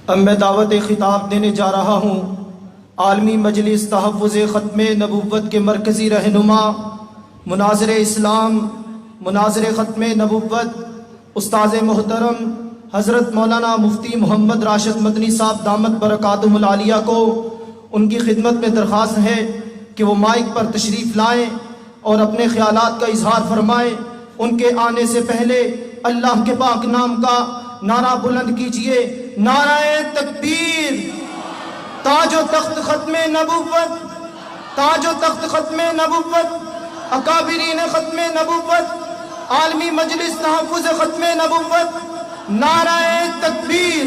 اب میں دعوت خطاب دینے جا رہا ہوں عالمی مجلس تحفظ ختم نبوت کے مرکزی رہنما مناظر اسلام مناظر ختم نبوت استاذ محترم حضرت مولانا مفتی محمد راشد مدنی صاحب دامت برکاتہم العالیہ کو ان کی خدمت میں درخواست ہے کہ وہ مائک پر تشریف لائیں اور اپنے خیالات کا اظہار فرمائیں۔ ان کے آنے سے پہلے اللہ کے پاک نام کا نعرہ بلند کیجئے، نعرہ تکبیر۔ تاج و تخت ختم نبوت، تاج و تخت ختم نبوت، اکابرین ختم نبوت، عالمی مجلس تحفظ ختم نبوت، نعرہ تکبیر۔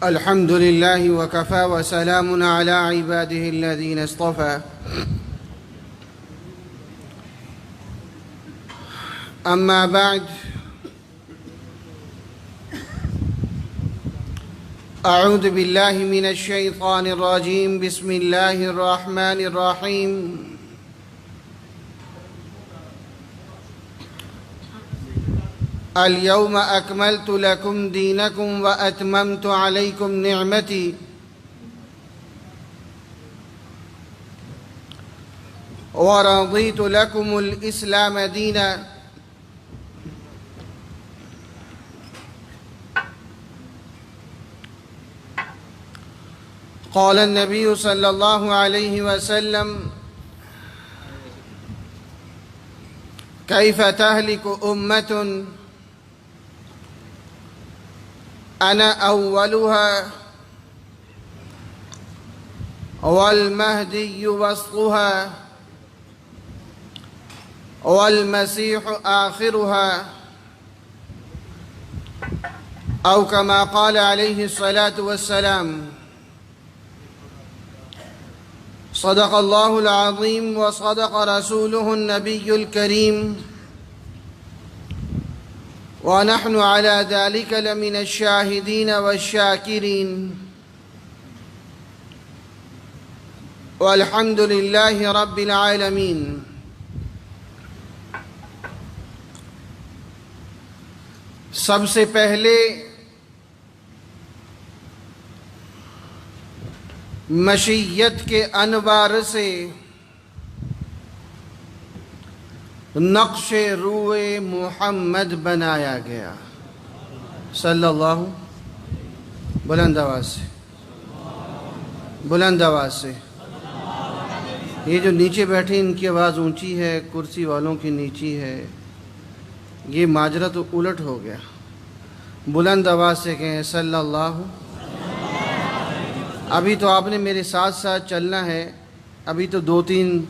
الحمد لله وكفى وسلام على عباده الذين اصطفى أما بعد أعوذ بالله من الشيطان الرجيم بسم الله الرحمن الرحيم اليوم أكملت لكم دينكم وأتممت عليكم نعمتي ورضيت لكم الإسلام دينا قال النبي صلى الله عليه وسلم كيف تهلك أمة أنا أولها والمهدي وسطها والمسيح آخرها أو كما قال عليه الصلاة والسلام صدق الله العظيم وصدق رسوله النبي الكريم ونحن على ذلك لمن الشاهدين والشاكرين والحمد لله رب العالمين۔ سب سے پہلے مشیت کے انوار سے نقش روئے محمد بنایا گیا صلی اللہ، بلند آواز سے، بلند آواز سے۔ یہ جو نیچے بیٹھے ان کی آواز اونچی ہے، کرسی والوں کی نیچی ہے، یہ ماجرا تو الٹ ہو گیا۔ بلند آواز سے کہیں صلی اللہ۔ ابھی تو آپ نے میرے ساتھ ساتھ چلنا ہے، ابھی تو 2-3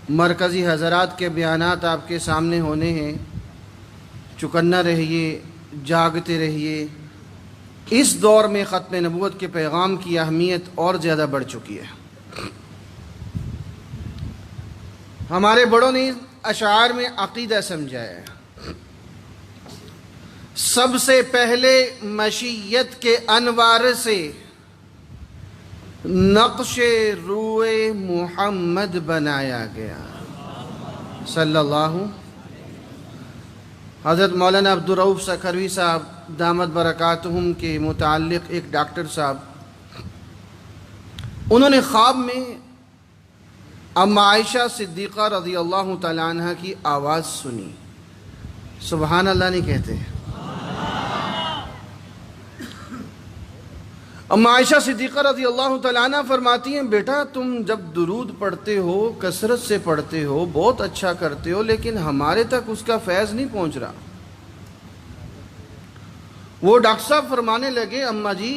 مرکزی حضرات کے بیانات آپ کے سامنے ہونے ہیں۔ چکنا رہیے، جاگتے رہیے۔ اس دور میں ختم نبوت کے پیغام کی اہمیت اور زیادہ بڑھ چکی ہے۔ ہمارے بڑوں نے اشعار میں عقیدہ سمجھایا ہے۔ سب سے پہلے مشیت کے انوار سے نقش روئے محمد بنایا گیا صلی اللہ۔ حضرت مولانا عبدالرؤف سکھروی صاحب دامت برکاتہم کے متعلق ایک ڈاکٹر صاحب، انہوں نے خواب میں ام عائشہ صدیقہ رضی اللہ تعالیٰ عنہ کی آواز سنی۔ سبحان اللہ نہیں کہتے، اما عائشہ صدیقہ رضی اللہ تعالیٰ عنہ فرماتی ہیں بیٹا تم جب درود پڑھتے ہو کثرت سے پڑھتے ہو بہت اچھا کرتے ہو لیکن ہمارے تک اس کا فیض نہیں پہنچ رہا۔ وہ ڈاکٹر صاحب فرمانے لگے اماں جی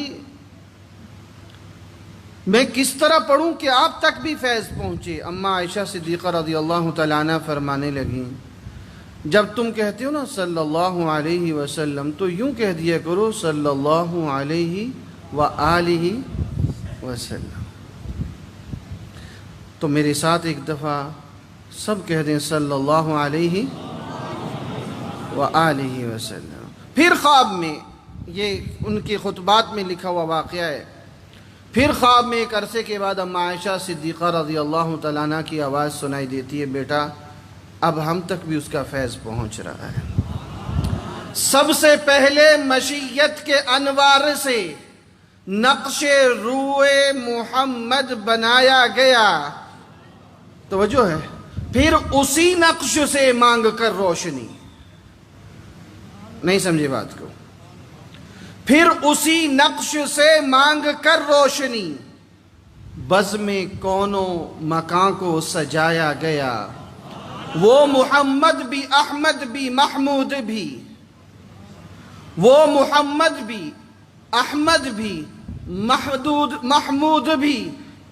میں کس طرح پڑھوں کہ آپ تک بھی فیض پہنچے؟ اماں عائشہ صدیقہ رضی اللہ تعالیٰ عنہ فرمانے لگیں جب تم کہتے ہو نا صلی اللہ علیہ وسلم تو یوں کہہ دیا کرو صلی اللہ علیہ وآلہ وسلم۔ تو میرے ساتھ ایک دفعہ سب کہہ دیں صلی اللہ علیہ وآلہ وسلم۔ پھر خواب میں، یہ ان کے خطبات میں لکھا ہوا واقعہ ہے، پھر خواب میں ایک عرصے کے بعد اماں عائشہ صدیقہ رضی اللہ تعالیٰ عنہ کی آواز سنائی دیتی ہے بیٹا اب ہم تک بھی اس کا فیض پہنچ رہا ہے۔ سب سے پہلے مشیت کے انوار سے نقش روئے محمد بنایا گیا، توجہ ہے، پھر اسی نقش سے مانگ کر روشنی، نہیں سمجھے بات کو، پھر اسی نقش سے مانگ کر روشنی بزم کونوں مکان کو سجایا گیا، وہ محمد بھی احمد بھی محمود بھی، وہ محمد بھی احمد بھی محمود بھی،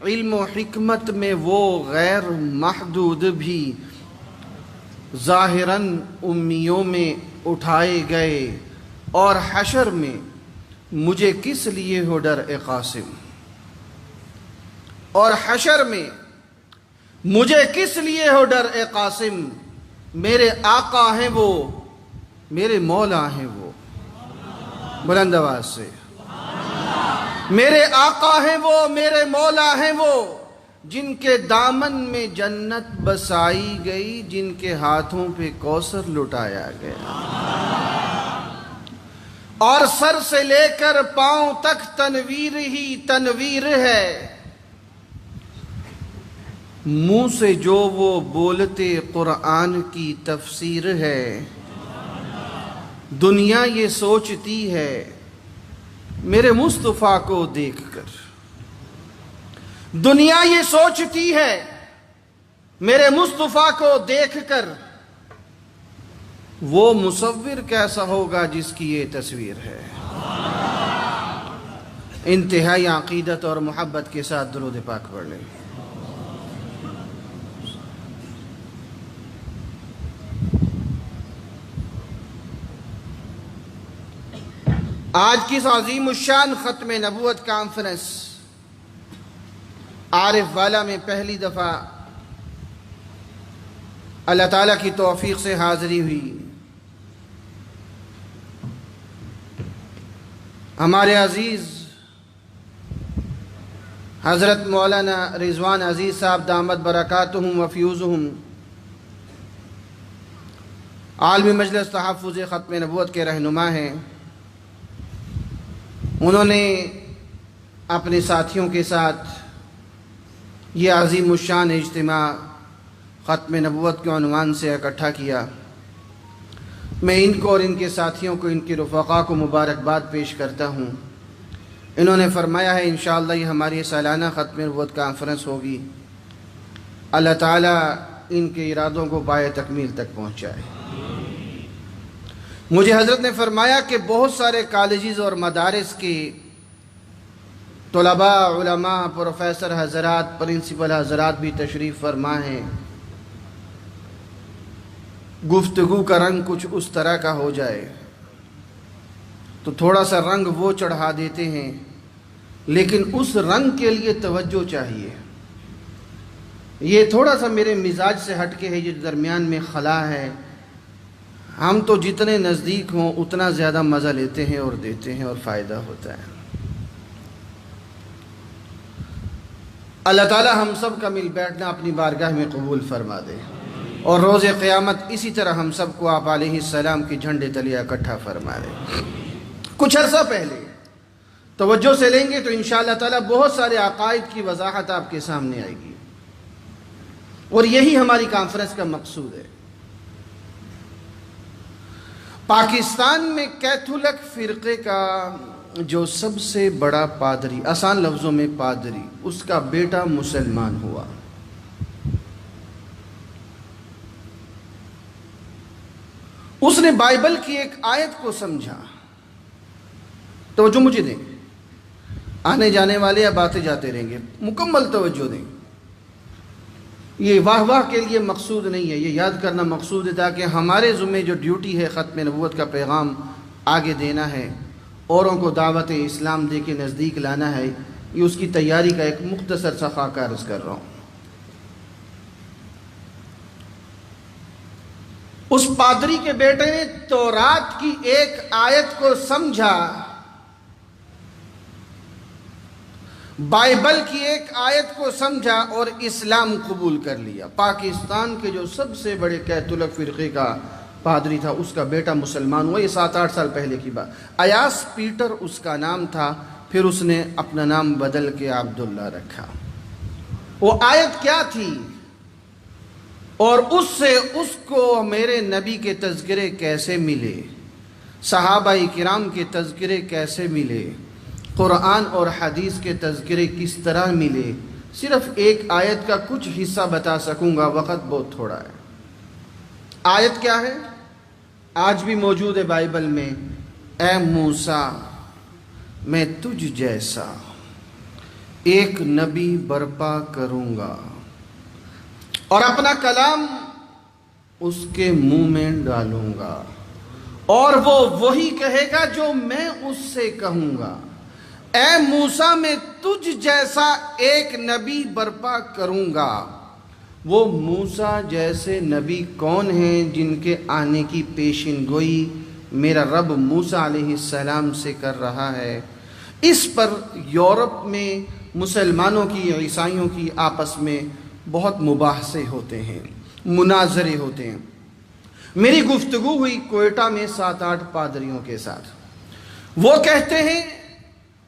علم و حکمت میں وہ غیر محدود بھی، ظاہراً امیوں میں اٹھائے گئے اور حشر میں مجھے کس لیے ہو ڈر اے قاسم، اور حشر میں مجھے کس لیے ہو ڈر اے قاسم، میرے آقا ہیں وہ میرے مولا ہیں وہ، بلند آواز سے، میرے آقا ہیں وہ میرے مولا ہیں وہ، جن کے دامن میں جنت بسائی گئی، جن کے ہاتھوں پہ کوثر لٹایا گیا، اور سر سے لے کر پاؤں تک تنویر ہی تنویر ہے، منہ سے جو وہ بولتے قرآن کی تفسیر ہے، دنیا یہ سوچتی ہے میرے مصطفیٰ کو دیکھ کر، دنیا یہ سوچتی ہے میرے مصطفیٰ کو دیکھ کر، وہ مصور کیسا ہوگا جس کی یہ تصویر ہے۔ انتہائی عقیدت اور محبت کے ساتھ درود پاک پڑھ لیں۔ آج کی اس عظیم الشان ختم نبوت کانفرنس عارف والا میں پہلی دفعہ اللہ تعالیٰ کی توفیق سے حاضری ہوئی۔ ہمارے عزیز حضرت مولانا رضوان عزیز صاحب دامت برکاتہم و فیوزہم عالمی مجلس تحفظ ختم نبوت کے رہنما ہیں۔ انہوں نے اپنے ساتھیوں کے ساتھ یہ عظیم الشان اجتماع ختم نبوت کے عنوان سے اکٹھا کیا۔ میں ان کو اور ان کے ساتھیوں کو، ان کے رفقاء کو مبارکباد پیش کرتا ہوں۔ انہوں نے فرمایا ہے انشاءاللہ یہ ہماری سالانہ ختم نبوت کانفرنس ہوگی، اللہ تعالیٰ ان کے ارادوں کو پائے تکمیل تک پہنچائے۔ مجھے حضرت نے فرمایا کہ بہت سارے کالجز اور مدارس کے طلباء، علماء، پروفیسر حضرات، پرنسپل حضرات بھی تشریف فرما ہیں۔ گفتگو کا رنگ کچھ اس طرح کا ہو جائے تو تھوڑا سا رنگ وہ چڑھا دیتے ہیں، لیکن اس رنگ کے لیے توجہ چاہیے۔ یہ تھوڑا سا میرے مزاج سے ہٹ کے ہے، جو درمیان میں خلا ہے، ہم تو جتنے نزدیک ہوں اتنا زیادہ مزہ لیتے ہیں اور دیتے ہیں اور فائدہ ہوتا ہے۔ اللہ تعالی ہم سب کا مل بیٹھنا اپنی بارگاہ میں قبول فرما دے، اور روز قیامت اسی طرح ہم سب کو آپ علیہ السلام کی جھنڈے تلے اکٹھا فرما دے۔ کچھ عرصہ پہلے توجہ سے لیں گے تو انشاءاللہ تعالی بہت سارے عقائد کی وضاحت آپ کے سامنے آئے گی، اور یہی ہماری کانفرنس کا مقصود ہے۔ پاکستان میں کیتھولک فرقے کا جو سب سے بڑا پادری، آسان لفظوں میں پادری، اس کا بیٹا مسلمان ہوا۔ اس نے بائبل کی ایک آیت کو سمجھا۔ توجہ مجھے دیں، آنے جانے والے اب آتے جاتے رہیں گے، مکمل توجہ دیں۔ یہ واہ واہ کے لیے مقصود نہیں ہے، یہ یاد کرنا مقصود ہے تاکہ ہمارے ذمہ جو ڈیوٹی ہے ختم نبوت کا پیغام آگے دینا ہے، اوروں کو دعوت اسلام دے کے نزدیک لانا ہے، یہ اس کی تیاری کا ایک مختصر سا خاکہ عرض کر رہا ہوں۔ اس پادری کے بیٹے نے تورات کی ایک آیت کو سمجھا، بائبل کی ایک آیت کو سمجھا اور اسلام قبول کر لیا۔ پاکستان کے جو سب سے بڑے کیتھولک فرقے کا پادری تھا، اس کا بیٹا مسلمان ہوا۔ یہ 7-8 سال پہلے کی بات۔ ایاس پیٹر اس کا نام تھا، پھر اس نے اپنا نام بدل کے عبداللہ رکھا۔ وہ آیت کیا تھی اور اس سے اس کو میرے نبی کے تذکرے کیسے ملے، صحابہ کرام کے تذکرے کیسے ملے، قرآن اور حدیث کے تذکرے کس طرح ملے، صرف ایک آیت کا کچھ حصہ بتا سکوں گا، وقت بہت تھوڑا ہے۔ آیت کیا ہے؟ آج بھی موجود ہے بائبل میں، اے موسیٰ میں تجھ جیسا ایک نبی برپا کروں گا اور اپنا کلام اس کے منہ میں ڈالوں گا، اور وہ وہی کہے گا جو میں اس سے کہوں گا۔ اے موسیٰ میں تجھ جیسا ایک نبی برپا کروں گا۔ وہ موسیٰ جیسے نبی کون ہیں جن کے آنے کی پیشن گوئی میرا رب موسیٰ علیہ السلام سے کر رہا ہے؟ اس پر یورپ میں مسلمانوں کی، عیسائیوں کی آپس میں بہت مباحثے ہوتے ہیں، مناظرے ہوتے ہیں۔ میری گفتگو ہوئی کوئٹہ میں 7-8 پادریوں کے ساتھ۔ وہ کہتے ہیں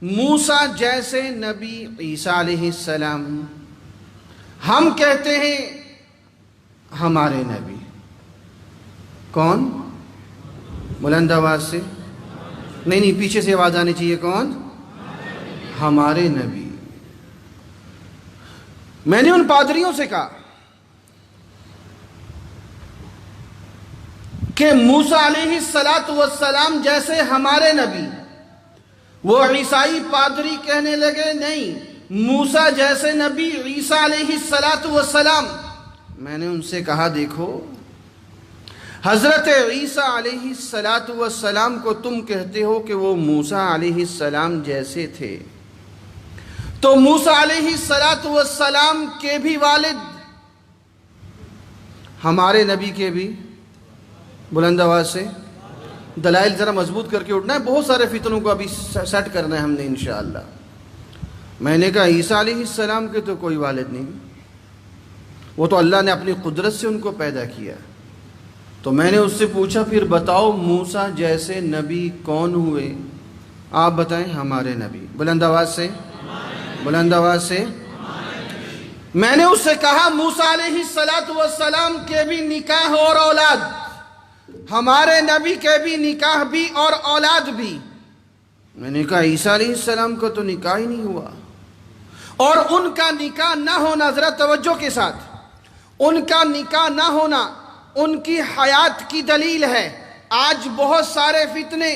موسیٰ جیسے نبی عیسیٰ علیہ السلام، ہم کہتے ہیں ہمارے نبی کون؟ بلند آواز سے، نہیں پیچھے سے آواز آنی چاہیے، کون؟ ہمارے نبی۔ میں نے ان پادریوں سے کہا کہ موسیٰ علیہ السلام جیسے ہمارے نبی۔ وہ عیسائی پادری کہنے لگے نہیں، موسیٰ جیسے نبی عیسیٰ علیہ السلام۔ میں نے ان سے کہا دیکھو، حضرت عیسیٰ علیہ السلام کو تم کہتے ہو کہ وہ موسیٰ علیہ السلام جیسے تھے، تو موسیٰ علیہ السلام کے بھی والد ہمارے نبی کے بھی، بلند آواز سے دلائل ذرا مضبوط کر کے اٹھنا ہے، بہت سارے فتنوں کو ابھی سیٹ کرنا ہے ہم نے انشاءاللہ۔ میں نے کہا عیسیٰ علیہ السلام کے تو کوئی والد نہیں، وہ تو اللہ نے اپنی قدرت سے ان کو پیدا کیا۔ تو میں نے اس سے پوچھا پھر بتاؤ موسیٰ جیسے نبی کون ہوئے؟ آپ بتائیں، ہمارے نبی۔ بلند آواز سے، بلند آواز سے۔ میں نے اس سے کہا موسیٰ علیہ السلام کے بھی نکاح اور اولاد، ہمارے نبی کے بھی نکاح بھی اور اولاد بھی۔ میں نے کہا عیسیٰ علیہ السلام کو تو نکاح ہی نہیں ہوا، اور ان کا نکاح نہ ہونا، ذرا توجہ کے ساتھ، ان کا نکاح نہ ہونا ان کی حیات کی دلیل ہے۔ آج بہت سارے فتنے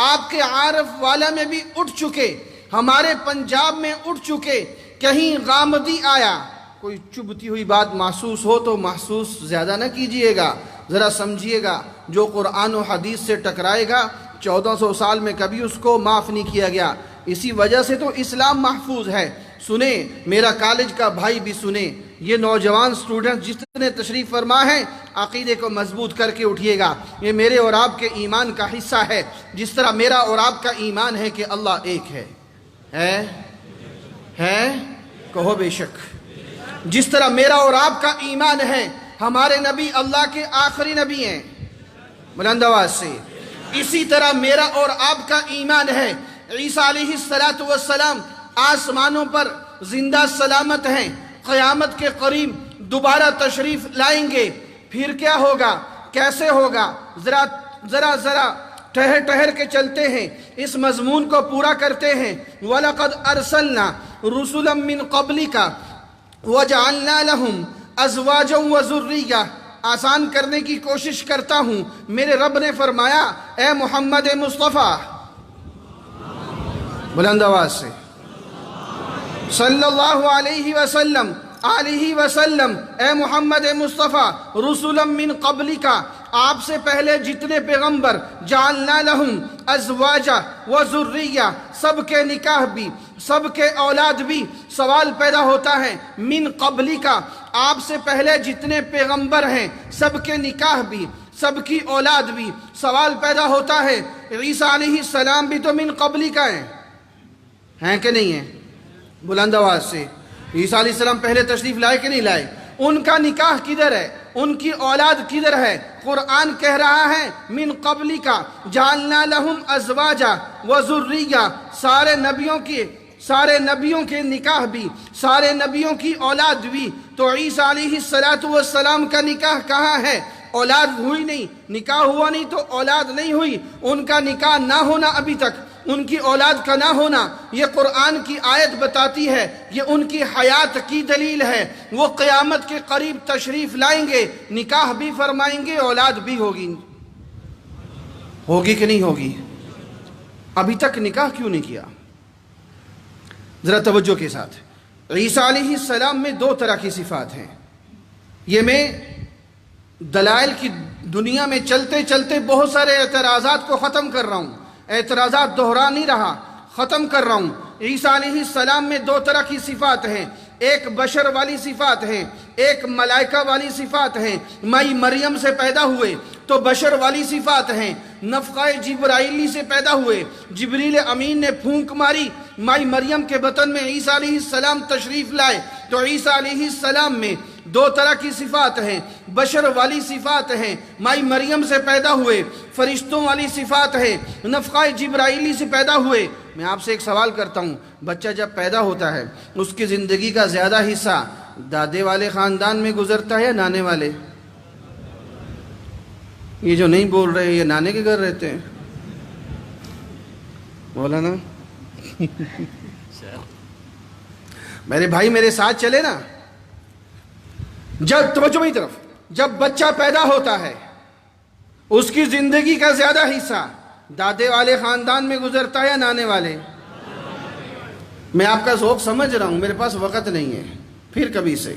آپ کے عارف والا میں بھی اٹھ چکے، ہمارے پنجاب میں اٹھ چکے۔ کہیں غامدی آیا، کوئی چبھتی ہوئی بات محسوس ہو تو محسوس زیادہ نہ کیجئے گا، ذرا سمجھیے گا، جو قرآن و حدیث سے ٹکرائے گا 1400 سال میں کبھی اس کو معاف نہیں کیا گیا۔ اسی وجہ سے تو اسلام محفوظ ہے۔ سنیں، میرا کالج کا بھائی بھی سنیں، یہ نوجوان سٹوڈنٹ جتنے تشریف فرما ہیں، عقیدے کو مضبوط کر کے اٹھیے گا۔ یہ میرے اور آپ کے ایمان کا حصہ ہے، جس طرح میرا اور آپ کا ایمان ہے کہ اللہ ایک ہے۔ کہو بے شک۔ جس طرح میرا اور آپ کا ایمان ہے ہمارے نبی اللہ کے آخری نبی ہیں، بلند آواز سے، اسی طرح میرا اور آپ کا ایمان ہے عیسیٰ علیہ السلام آسمانوں پر زندہ سلامت ہیں، قیامت کے قریب دوبارہ تشریف لائیں گے۔ پھر کیا ہوگا، کیسے ہوگا، ذرا ٹھہر ٹھہر کے چلتے ہیں، اس مضمون کو پورا کرتے ہیں۔ وَلَقَدْ أَرْسَلْنَا رُسُلًا مِّن قَبْلِكَ وَجَعَلْنَا لَهُمْ أَزْوَاجًا وَذُرِّيَّةً۔ آسان کرنے کی کوشش کرتا ہوں، میرے رب نے فرمایا اے محمد مصطفیٰ، بلند آواز سے صلی اللہ علیہ وسلم اے محمد مصطفیٰ، رسلا من قبلک، آپ سے پہلے جتنے پیغمبر، جعلنا لہم ازواجا وذریہ، سب کے نکاح بھی، سب کے اولاد بھی۔ سوال پیدا ہوتا ہے من قبلک، آپ سے پہلے جتنے پیغمبر ہیں سب کے نکاح بھی، سب کی اولاد بھی۔ سوال پیدا ہوتا ہے عیسیٰ علیہ السلام بھی تو من قبلک ہیں کہ نہیں ہیں؟ بلند آواز سے عیسیٰ علیہ السلام پہلے تشریف لائے کہ نہیں لائے؟ ان کا نکاح کدھر ہے؟ ان کی اولاد کدھر ہے؟ قرآن کہہ رہا ہے من قبلک جعلنا لہم ازواجا وذریہ، سارے نبیوں کے نکاح بھی، سارے نبیوں کی اولاد بھی۔ تو عیسیٰ علیہ السلام کا نکاح کہاں ہے؟ اولاد ہوئی نہیں، نکاح ہوا نہیں تو اولاد نہیں ہوئی۔ ان کا نکاح نہ ہونا ابھی تک، ان کی اولاد کا نہ ہونا، یہ قرآن کی آیت بتاتی ہے، یہ ان کی حیات کی دلیل ہے۔ وہ قیامت کے قریب تشریف لائیں گے، نکاح بھی فرمائیں گے، اولاد بھی ہوگی کہ نہیں ہوگی؟ ابھی تک نکاح کیوں نہیں کیا؟ ذرا توجہ کے ساتھ، عیسیٰ علیہ السلام میں دو طرح کی صفات ہیں۔ یہ میں دلائل کی دنیا میں چلتے چلتے بہت سارے اعتراضات کو ختم کر رہا ہوں، اعتراضات دہرا نہیں رہا، ختم کر رہا ہوں۔ عیسیٰ علیہ السلام میں دو طرح کی صفات ہیں، ایک بشر والی صفات ہیں، ایک ملائکہ والی صفات ہیں۔ مائی مریم سے پیدا ہوئے تو بشر والی صفات ہیں، نفخہ جبرائیلی سے پیدا ہوئے، جبریل امین نے پھونک ماری، مائی مریم کے بطن میں عیسیٰ علیہ السلام تشریف لائے۔ تو عیسیٰ علیہ السلام میں دو طرح کی صفات ہیں، بشر والی صفات ہیں، مائی مریم سے پیدا ہوئے، فرشتوں والی صفات ہے، نفخہ جبرائیلی سے پیدا ہوئے۔ میں آپ سے ایک سوال کرتا ہوں، بچہ جب پیدا ہوتا ہے اس کی زندگی کا زیادہ حصہ دادے والے خاندان میں گزرتا ہے یا نانے والے؟ یہ جو نہیں بول رہے یہ نانے کے گھر رہتے ہیں؟ بولا نا میرے بھائی میرے ساتھ چلے نا۔ جب توجہ میری طرف، جب بچہ پیدا ہوتا ہے اس کی زندگی کا زیادہ حصہ دادے والے خاندان میں گزرتا ہے یا نانے والے؟ میں آپ کا ذوق سمجھ رہا ہوں، میرے پاس وقت نہیں ہے، پھر کبھی سے۔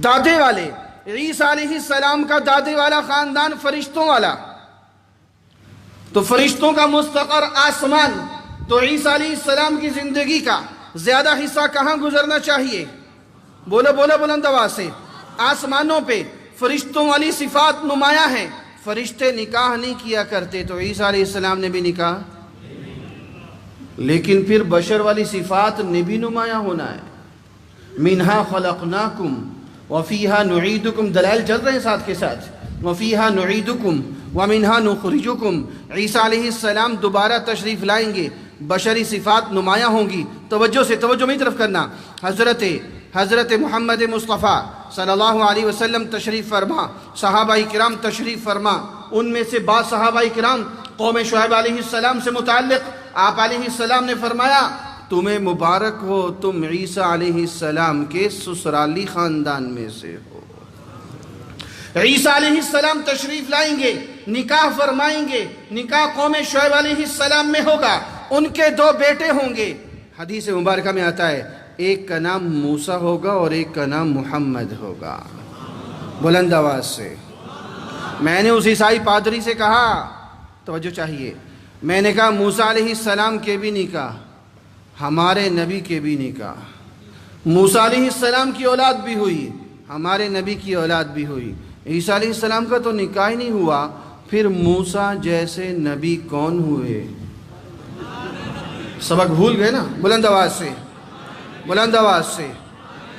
دادے والے، عیسیٰ علیہ السلام کا دادے والا خاندان فرشتوں والا، تو فرشتوں کا مستقر آسمان، تو عیسیٰ علیہ السلام کی زندگی کا زیادہ حصہ کہاں گزرنا چاہیے؟ بولو بولو بلند آواز سے۔ آسمانوں پہ فرشتوں والی صفات نمایاں ہیں۔ فرشتے نکاح نہیں کیا کرتے تو عیسیٰ علیہ السلام نے بھی نکاح، لیکن پھر بشر والی صفات نے بھی نمایاں ہونا ہے۔ منہا خلقناکم وفیہا نعیدکم، دلائل چل رہے ہیں ساتھ کے ساتھ، وفیہا نعیدکم ومنہا نخرجکم۔ عیسیٰ علیہ السلام دوبارہ تشریف لائیں گے، بشری صفات نمایاں ہوں گی۔ توجہ سے، توجہ میری طرف کرنا۔ حضرت محمد مصطفیٰ صلی اللہ علیہ وسلم تشریف فرما، صحابہ کرام تشریف فرما، ان میں سے بعض صحابہ کرام قوم شعیب علیہ السلام سے متعلق آپ علیہ السلام نے فرمایا تمہیں مبارک ہو، تم عیسیٰ علیہ السلام کے سسرالی خاندان میں سے ہو۔ عیسیٰ علیہ السلام تشریف لائیں گے، نکاح فرمائیں گے، نکاح قوم شعیب علیہ السلام میں ہوگا، ان کے دو بیٹے ہوں گے۔ حدیث مبارکہ میں آتا ہے ایک کا نام موسیٰ ہوگا اور ایک کا نام محمد ہوگا۔ بلند آواز سے میں نے اس عیسائی پادری سے کہا، توجہ چاہیے، میں نے کہا موسیٰ علیہ السلام کے بھی نکاح، ہمارے نبی کے بھی نکاح، موسیٰ علیہ السلام کی اولاد بھی ہوئی، ہمارے نبی کی اولاد بھی ہوئی، عیسیٰ علیہ السلام کا تو نکاح ہی نہیں ہوا، پھر موسیٰ جیسے نبی کون ہوئے؟ سبق بھول گئے نا؟ بلند آواز سے، بلند آواز سے۔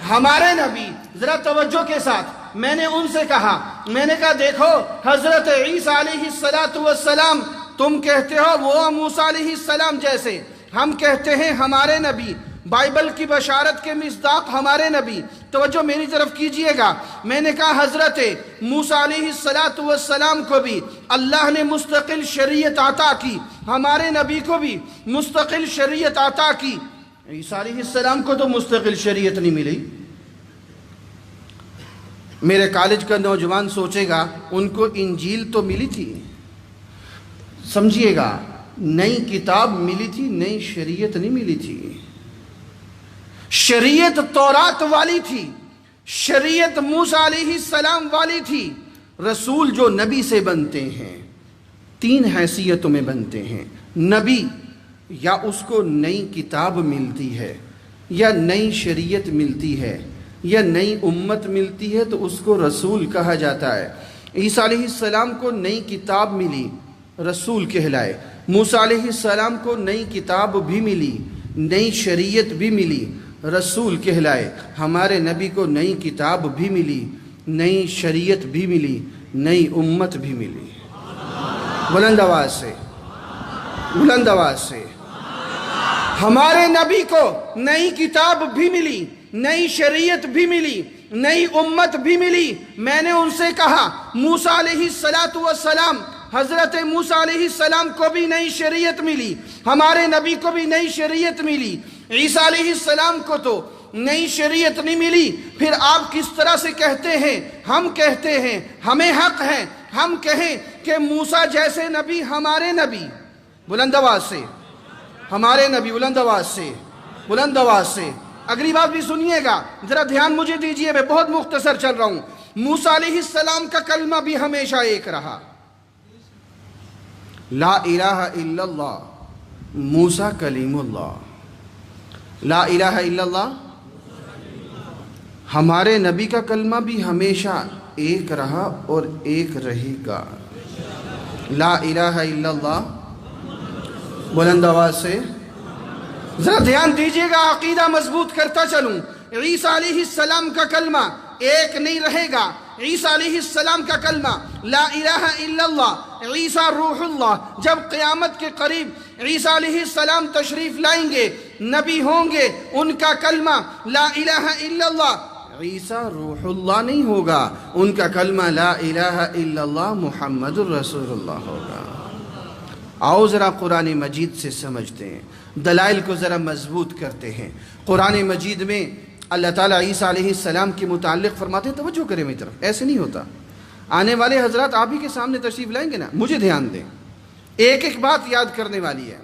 ہمارے نبی، ذرا توجہ کے ساتھ، میں نے ان سے کہا، میں نے کہا دیکھو حضرت عیسیٰ علیہ السلام تم کہتے ہو وہ موسیٰ علیہ السلام جیسے، ہم کہتے ہیں ہمارے نبی بائبل کی بشارت کے مصداق ہمارے نبی. توجہ میری طرف کیجئے گا. میں نے کہا حضرت موسیٰ علیہ السلام کو بھی اللہ نے مستقل شریعت عطا کی, ہمارے نبی کو بھی مستقل شریعت عطا کی. عیسیٰ علیہ السلام کو تو مستقل شریعت نہیں ملی. میرے کالج کا نوجوان سوچے گا ان کو انجیل تو ملی تھی, سمجھیے گا, نئی کتاب ملی تھی, نئی شریعت نہیں ملی تھی. شریعت تورات والی تھی, شریعت موسیٰ علیہ السلام والی تھی. رسول جو نبی سے بنتے ہیں 3 حیثیتوں میں بنتے ہیں. نبی یا اس کو نئی کتاب ملتی ہے, یا نئی شریعت ملتی ہے, یا نئی امت ملتی ہے تو اس کو رسول کہا جاتا ہے. عیسیٰ علیہ السلام کو نئی کتاب ملی, رسول کہلائے. موسیٰ علیہ السلام کو نئی کتاب بھی ملی, نئی شریعت بھی ملی, رسول کہلائے. ہمارے نبی کو نئی کتاب بھی ملی, نئی شریعت بھی ملی, نئی امت بھی ملی. بلند آواز سے, بلند آواز سے. ہمارے نبی کو نئی کتاب بھی ملی, نئی شریعت بھی ملی, نئی امت بھی ملی. میں نے ان سے کہا موسیٰ علیہ السلام, حضرت موسیٰ علیہ السلام کو بھی نئی شریعت ملی, ہمارے نبی کو بھی نئی شریعت ملی. عیسیٰ علیہ السلام کو تو نئی شریعت نہیں ملی. پھر آپ کس طرح سے کہتے ہیں, ہم کہتے ہیں, ہمیں حق ہے ہم کہیں کہ موسیٰ جیسے نبی ہمارے نبی. بلند آواز سے, ہمارے نبی. بلند آواز سے, بلند آواز سے. اگلی بات بھی سنیے گا, ذرا دھیان مجھے دیجئے, میں بہت مختصر چل رہا ہوں. موسیٰ علیہ السلام کا کلمہ بھی ہمیشہ ایک رہا, لا الہ الا اللہ, موسیٰ کلیم اللہ. لا الہ الا اللہ. ہمارے نبی کا کلمہ بھی ہمیشہ ایک رہا اور ایک رہے گا, لا الہ الا اللہ. بلند آواز سے ذرا دھیان دیجئے گا, عقیدہ مضبوط کرتا چلوں. عیسیٰ علیہ السلام کا کلمہ ایک نہیں رہے گا. عیسیٰ علیہ السلام کا کلمہ لا الہ الا اللہ, عیسیٰ روح اللہ. جب قیامت کے قریب عیسیٰ علیہ السلام تشریف لائیں گے, نبی ہوں گے, ان کا کلمہ لا الہ الا اللہ. عیسیٰ روح اللہ نہیں ہوگا, ان کا کلمہ لا الہ الا اللہ محمد الرسول اللہ ہوگا. آؤ ذرا قرآن مجید سے سمجھتے ہیں, دلائل کو ذرا مضبوط کرتے ہیں. قرآن مجید میں اللہ تعالیٰ عیسیٰ علیہ السلام کے متعلق فرماتے ہیں, توجہ کریں میری طرف, ایسے نہیں ہوتا. آنے والے حضرات آپ ہی کے سامنے تشریف لائیں گے نا, مجھے دھیان دیں, ایک ایک بات یاد کرنے والی ہے.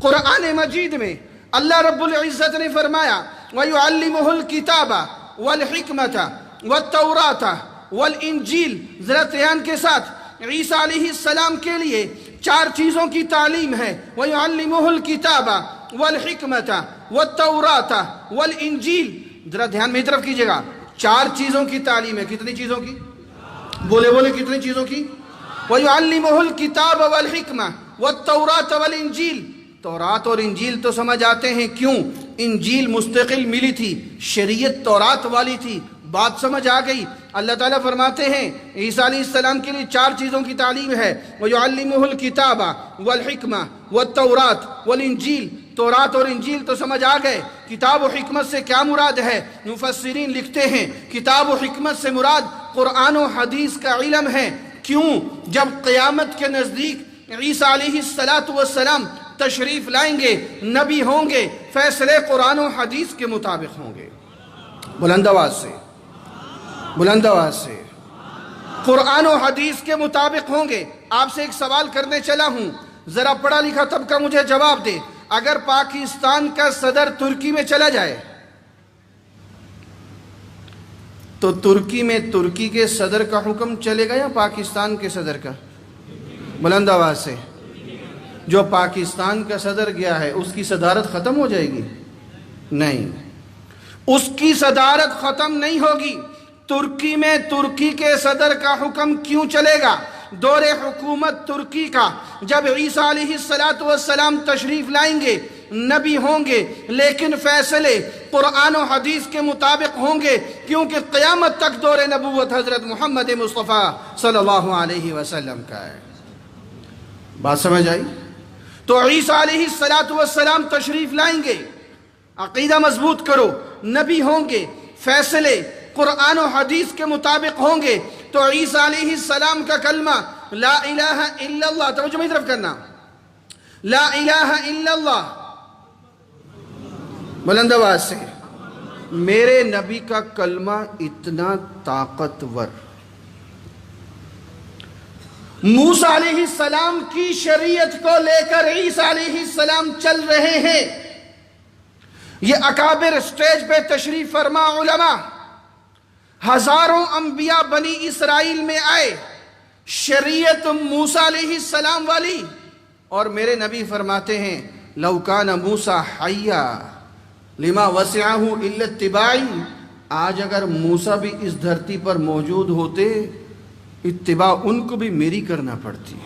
قرآن مجید میں اللہ رب العزت نے فرمایا وَيُعَلِّمُهُ الْكِتَابَ وَالْحِكْمَةَ وَالتَّوْرَاةَ وَالْإِنجِيلَ. ذرا دھیان کے ساتھ, عیسیٰ علیہ السلام کے لیے 4 چیزوں کی تعلیم ہے. وَيُعَلِّمُهُ الْكِتَابَ وَالْحِكْمَةَ وَالتَّوْرَاةَ وَالْإِنجِيلَ. ذرا دھیان میری طرف کیجئے گا, 4 چیزوں کی تعلیم ہے. کتنی چیزوں کی؟ بولے بولے, کتنی چیزوں کی؟ وَيُعَلِّمُهُ الْكِتَابَ وَالْحِكْمَةَ وَالتَّوْرَاةَ وَالْإِنجِيلَ. تورات اور انجیل تو سمجھ آتے ہیں, کیوں؟ انجیل مستقل ملی تھی, شریعت تورات والی تھی. بات سمجھ آ گئی. اللہ تعالیٰ فرماتے ہیں عیسیٰ علیہ السلام کے لیے 4 چیزوں کی تعلیم ہے. وَيُعَلِّمُهُ الْكِتَابَ وَالْحِكْمَةَ وَالتَّوْرَاةَ وَالْإِنجِيلَ. تورات اور انجیل تو سمجھ آ گئے. کتاب و حکمت سے کیا مراد ہے؟ مفسرین لکھتے ہیں کتاب و حکمت سے مراد قرآن و حدیث کا علم ہے. کیوں؟ جب قیامت کے نزدیک عیسیٰ علیہ السلام تشریف لائیں گے, نبی ہوں گے, فیصلے قرآن و حدیث کے مطابق ہوں گے. بلند آواز سے, بلند آواز سے. قرآن و حدیث کے مطابق ہوں گے. آپ سے ایک سوال کرنے چلا ہوں, ذرا پڑھا لکھا طبقہ مجھے جواب دے. اگر پاکستان کا صدر ترکی میں چلا جائے تو ترکی میں ترکی کے صدر کا حکم چلے گا یا پاکستان کے صدر کا؟ بلند آواز سے. جو پاکستان کا صدر گیا ہے اس کی صدارت ختم ہو جائے گی؟ نہیں, اس کی صدارت ختم نہیں ہوگی. ترکی میں ترکی کے صدر کا حکم کیوں چلے گا؟ دور حکومت ترکی کا جب عیسیٰ علیہ السلام تشریف لائیں گے, نبی ہوں گے, لیکن فیصلے قرآن و حدیث کے مطابق ہوں گے, کیونکہ قیامت تک دور نبوت حضرت محمد مصطفیٰ صلی اللہ علیہ وسلم کا ہے. بات سمجھ آئی؟ تو عیسیٰ علیہ السلام تشریف لائیں گے, عقیدہ مضبوط کرو، نبی ہوں گے، فیصلے قرآن و حدیث کے مطابق ہوں گے، تو عیسیٰ علیہ السلام کا کلمہ لا الہ الا اللہ، توجہ میری طرف کرنا، لا الہ الا اللہ، بلند آواز سے، میرے نبی کا کلمہ اتنا طاقتور، موسیٰ علیہ السلام کی شریعت کو لے کر عیسیٰ علیہ السلام چل رہے ہیں۔ یہ اکابر سٹیج پہ تشریف فرما علماء، ہزاروں انبیاء بنی اسرائیل میں آئے، شریعت موسیٰ علیہ السلام والی، اور میرے نبی فرماتے ہیں لو کان موسیٰ حیا لما وسعہ الا اتباعی، آج اگر موسیٰ بھی اس دھرتی پر موجود ہوتے، اتباع ان کو بھی میری کرنا پڑتی،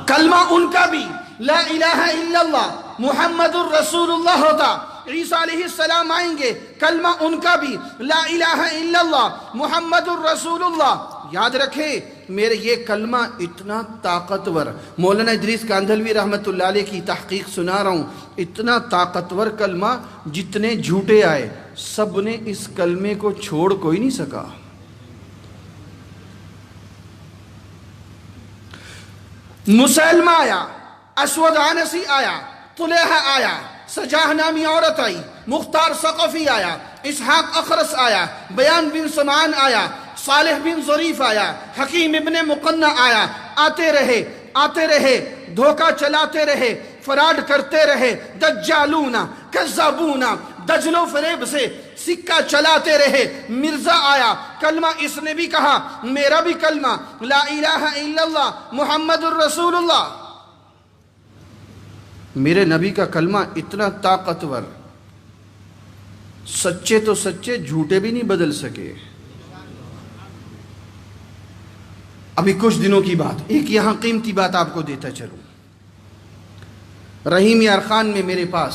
کلمہ ان کا بھی لا الہ الا اللہ محمد الرسول اللہ ہوتا، عیسیٰ علیہ السلام آئیں گے، کلمہ ان کا بھی لا الہ الا اللہ محمد الرسول اللہ۔ یاد رکھیں میرے یہ کلمہ اتنا طاقتور، مولانا ادریس کاندھلوی رحمت اللہ علیہ کی تحقیق سنا رہا ہوں، اتنا طاقتور کلمہ، جتنے جھوٹے آئے سب نے اس کلمے کو چھوڑ کوئی نہیں سکا۔ مسلمہ آیا، اسود عنسی آیا، طلحہ آیا، سجاہ نامی عورت آئی، مختار ثقفی آیا، اسحاق اخرس آیا، بیان بن سمعان آیا، صالح بن ظریف آیا، حکیم ابن مقنع آیا، آتے رہے، دھوکہ چلاتے رہے، فراڈ کرتے رہے، دجالون کذابون، دجل و فریب سے سکہ چلاتے رہے۔ مرزا آیا، کلمہ اس نے بھی کہا، میرا بھی کلمہ لا الہ الا اللہ محمد الرسول اللہ۔ میرے نبی کا کلمہ اتنا طاقتور، سچے تو سچے، جھوٹے بھی نہیں بدل سکے۔ ابھی کچھ دنوں کی بات، ایک یہاں قیمتی بات آپ کو دیتا چلوں۔ رحیم یار خان میں میرے پاس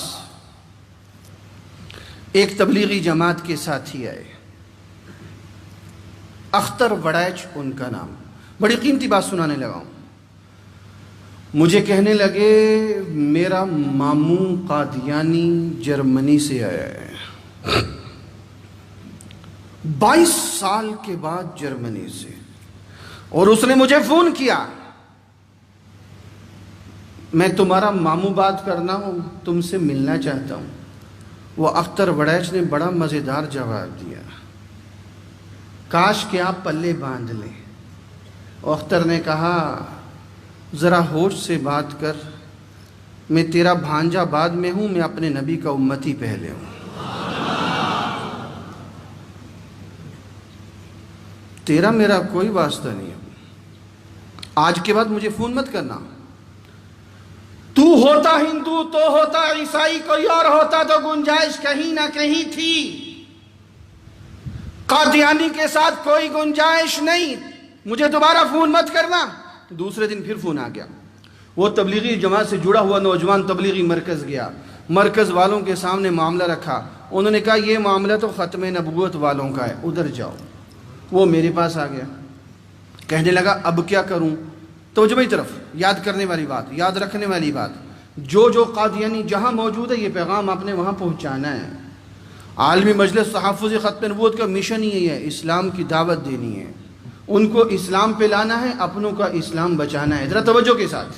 ایک تبلیغی جماعت کے ساتھی آئے، اختر وڑیچ ان کا نام، بڑی قیمتی بات سنانے لگا ہوں۔ مجھے کہنے لگے میرا ماموں قادیانی جرمنی سے آیا ہے، 22 سال کے بعد جرمنی سے، اور اس نے مجھے فون کیا، میں تمہارا ماموں بات کرنا ہوں، تم سے ملنا چاہتا ہوں۔ وہ اختر وڑیچ نے بڑا مزیدار جواب دیا، کاش کہ آپ پلے باندھ لیں۔ اختر نے کہا ذرا ہوش سے بات کر، میں تیرا بھانجا بعد میں ہوں، میں اپنے نبی کا امتی پہلے ہوں، تیرا میرا کوئی واسطہ نہیں ہے، آج کے بعد مجھے فون مت کرنا۔ تو ہوتا ہندو تو ہوتا عیسائی، کوئی اور ہوتا تو گنجائش کہیں نہ کہیں تھی، قادیانی کے ساتھ کوئی گنجائش نہیں، مجھے دوبارہ فون مت کرنا۔ دوسرے دن پھر فون آ گیا، وہ تبلیغی جماعت سے جڑا ہوا نوجوان تبلیغی مرکز گیا، مرکز والوں کے سامنے معاملہ رکھا، انہوں نے کہا یہ معاملہ تو ختم نبوت والوں کا ہے، ادھر جاؤ۔ وہ میرے پاس آ گیا، کہنے لگا اب کیا کروں؟ توجہ میری طرف، یاد کرنے والی بات، یاد رکھنے والی بات، جو قادیانی جہاں موجود ہے یہ پیغام آپ نے وہاں پہنچانا ہے۔ عالمی مجلس تحفظ ختم نبوت کا مشن ہی ہے، اسلام کی دعوت دینی ہے، ان کو اسلام پہ لانا ہے، اپنوں کا اسلام بچانا ہے۔ ذرا توجہ کے ساتھ،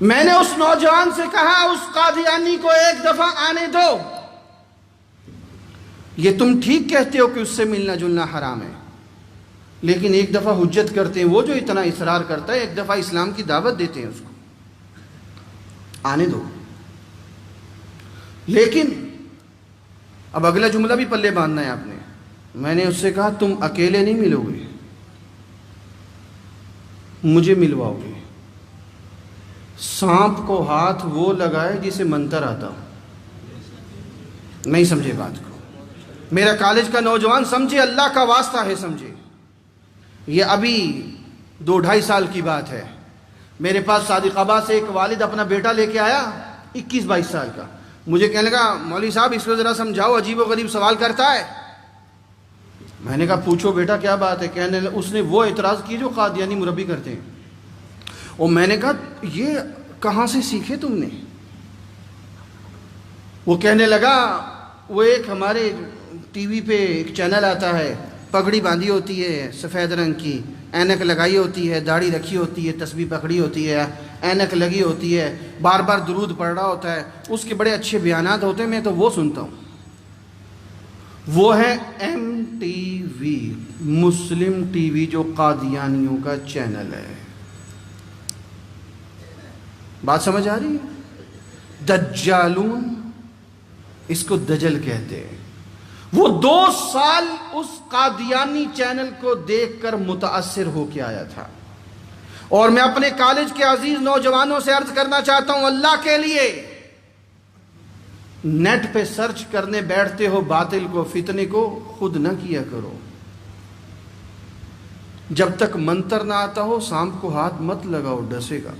میں نے اس نوجوان سے کہا اس قادیانی کو ایک دفعہ آنے دو، یہ تم ٹھیک کہتے ہو کہ اس سے ملنا جلنا حرام ہے، لیکن ایک دفعہ حجت کرتے ہیں، وہ جو اتنا اصرار کرتا ہے ایک دفعہ اسلام کی دعوت دیتے ہیں، اس کو آنے دو۔ لیکن اب اگلا جملہ بھی پلے باندھنا ہے آپ نے، میں نے اس سے کہا تم اکیلے نہیں ملو گے، مجھے ملواؤ گے۔ سانپ کو ہاتھ وہ لگائے جسے منتر آتا ہو، نہیں سمجھے بات کو؟ میرا کالج کا نوجوان سمجھے، اللہ کا واسطہ ہے سمجھے، یہ ابھی 2-2.5 سال کی بات ہے۔ میرے پاس صادق آباد سے ایک والد اپنا بیٹا لے کے آیا 21-22 سال کا، مجھے کہنے لگا مولوی صاحب اس کو ذرا سمجھاؤ، عجیب و غریب سوال کرتا ہے۔ میں نے کہا پوچھو بیٹا کیا بات ہے؟ کہنے لگا اس نے وہ اعتراض کی جو قادیانی مربی کرتے ہیں، اور میں نے کہا یہ کہاں سے سیکھے تم نے؟ وہ کہنے لگا وہ ایک ہمارے ٹی وی پہ ایک چینل آتا ہے، پگڑی باندھی ہوتی ہے سفید رنگ کی، اینک لگائی ہوتی ہے، داڑھی رکھی ہوتی ہے، تسبیح پکڑی ہوتی ہے، اینک لگی ہوتی ہے، بار بار درود پڑھ رہا ہوتا ہے، اس کے بڑے اچھے بیانات ہوتے ہیں، میں تو وہ سنتا ہوں۔ وہ ہے MTV، مسلم ٹی وی، جو قادیانیوں کا چینل ہے۔ بات سمجھ آ رہی ہے؟ دجالون، اس کو دجل کہتے ہیں۔ وہ 2 سال اس قادیانی چینل کو دیکھ کر متاثر ہو کے آیا تھا، اور میں اپنے کالج کے عزیز نوجوانوں سے عرض کرنا چاہتا ہوں، اللہ کے لیے نیٹ پہ سرچ کرنے بیٹھتے ہو باطل کو، فتنے کو، خود نہ کیا کرو۔ جب تک منتر نہ آتا ہو سانپ کو ہاتھ مت لگاؤ، ڈسے گا۔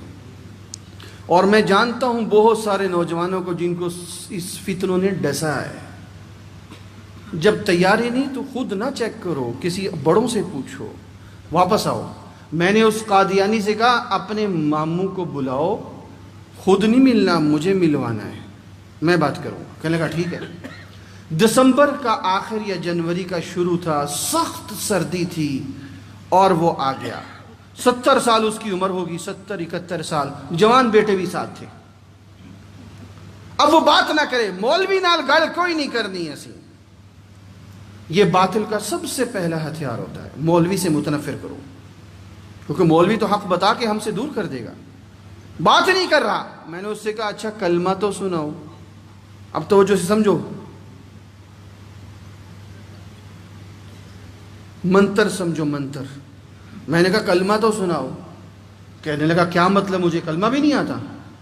اور میں جانتا ہوں بہت سارے نوجوانوں کو جن کو اس فتنوں نے ڈسا ہے۔ جب تیاری نہیں تو خود نہ چیک کرو، کسی بڑوں سے پوچھو۔ واپس آؤ، میں نے اس قادیانی سے کہا اپنے ماموں کو بلاؤ، خود نہیں ملنا، مجھے ملوانا ہے، میں بات کروں۔ کہنے لگا ٹھیک ہے۔ دسمبر کا آخر یا جنوری کا شروع تھا، سخت سردی تھی، اور وہ آ گیا۔ 70 سال اس کی عمر ہوگی، 70-71 سال، جوان بیٹے بھی ساتھ تھے۔ اب وہ بات نہ کرے، مولوی نال گل کوئی نہیں کرنی ایسی۔ یہ باطل کا سب سے پہلا ہتھیار ہوتا ہے، مولوی سے متنفر کرو، کیونکہ مولوی تو حق بتا کے ہم سے دور کر دے گا۔ بات نہیں کر رہا، میں نے اس سے کہا اچھا کلمہ تو سناؤ۔ اب توجہ سے سمجھو، منتر سمجھو، منتر۔ میں نے کہا کلمہ تو سناؤ۔ کہنے لگا کیا مطلب، مجھے کلمہ بھی نہیں آتا۔